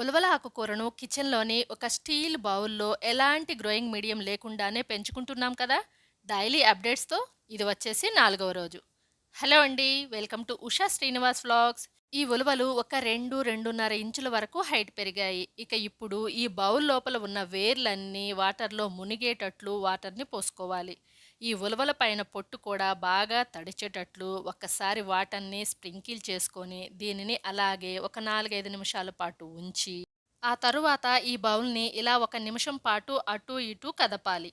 ఉలవల ఆకుకూరను కిచెన్లోని ఒక స్టీల్ బౌల్లో ఎలాంటి గ్రోయింగ్ మీడియం లేకుండానే పెంచుకుంటున్నాం కదా. డైలీ అప్డేట్స్తో ఇది వచ్చేసి 4వ రోజు. హలో అండి, welcome to Usha Srinivas vlogs. ఈ ఉలవలు ఒక 2-2.5 ఇంచుల వరకు హైట్ పెరిగాయి. ఇక ఇప్పుడు ఈ బౌల్ లోపల ఉన్న వేర్లన్నీ వాటర్లో మునిగేటట్లు వాటర్ని పోసుకోవాలి. ఈ ఉలవల పైన పొట్టు కూడా బాగా తడిచేటట్లు ఒక్కసారి వాటర్ని స్ప్రింకిల్ చేసుకొని దీనిని అలాగే ఒక 4-5 నిమిషాల పాటు ఉంచి ఆ తరువాత ఈ బౌల్ని ఇలా 1 నిమిషం పాటు అటు ఇటు కదపాలి.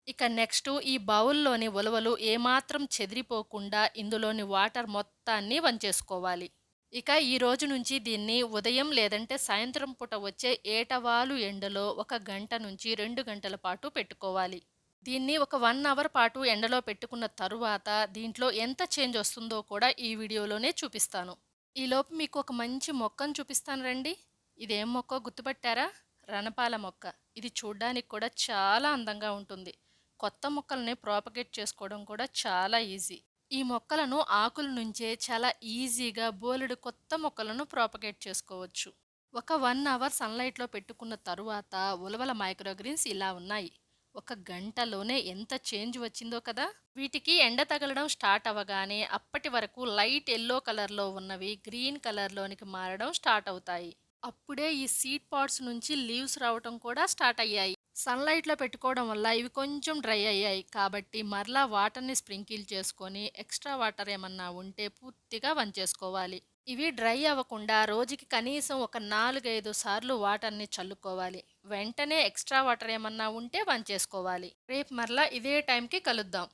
ఇక నెక్స్ట్ ఈ బౌల్లోని ఉలవలు ఏమాత్రం చెదిరిపోకుండా ఇందులోని వాటర్ మొత్తాన్ని వంచేసుకోవాలి. ఇక ఈ రోజు నుంచి దీన్ని ఉదయం లేదంటే సాయంత్రం పూట వచ్చే ఏటవాలు ఎండలో 1 గంట నుంచి 2 గంటల పాటు పెట్టుకోవాలి. దీన్ని ఒక 1 అవర్ పాటు ఎండలో పెట్టుకున్న తరువాత దీంట్లో ఎంత చేంజ్ వస్తుందో కూడా ఈ వీడియోలోనే చూపిస్తాను. ఈలోపు మీకు ఒక మంచి మొక్కను చూపిస్తాను రండి. ఇదేం మొక్కో గుర్తుపట్టారా? రణపాల మొక్క. ఇది చూడ్డానికి కూడా చాలా అందంగా ఉంటుంది. కొత్త మొక్కల్ని ప్రాపగేట్ చేసుకోవడం కూడా చాలా ఈజీ. ఈ మొక్కలను ఆకుల నుంచే చాలా ఈజీగా బోలెడు కొత్త మొక్కలను ప్రాపగేట్ చేసుకోవచ్చు. ఒక 1 అవర్ సన్లైట్లో పెట్టుకున్న తరువాత ఉలవల మైక్రోగ్రీన్స్ ఇలా ఉన్నాయి. 1 గంటలోనే ఎంత చేంజ్ వచ్చిందో కదా. వీటికి ఎండ తగలడం స్టార్ట్ అవ్వగానే అప్పటి వరకు లైట్ ఎల్లో కలర్లో ఉన్నవి గ్రీన్ కలర్లోనికి మారడం స్టార్ట్ అవుతాయి. అప్పుడే ఈ సీడ్ పాడ్స్ నుంచి లీవ్స్ రావటం కూడా స్టార్ట్ అయ్యాయి. సన్లైట్లో పెట్టుకోవడం వల్ల ఇవి కొంచెం డ్రై అయ్యాయి కాబట్టి మరలా వాటర్ని స్ప్రింకిల్ చేసుకొని ఎక్స్ట్రా వాటర్ ఏమన్నా ఉంటే పూర్తిగా వంచేసుకోవాలి. ఇవి డ్రై అవ్వకుండా రోజుకి కనీసం ఒక 4-5 సార్లు వాటర్ని చల్లుకోవాలి. వెంటనే ఎక్స్ట్రా వాటర్ ఏమన్నా ఉంటే వంచేసుకోవాలి. రేపు మరలా ఇదే టైంకి కలుద్దాం.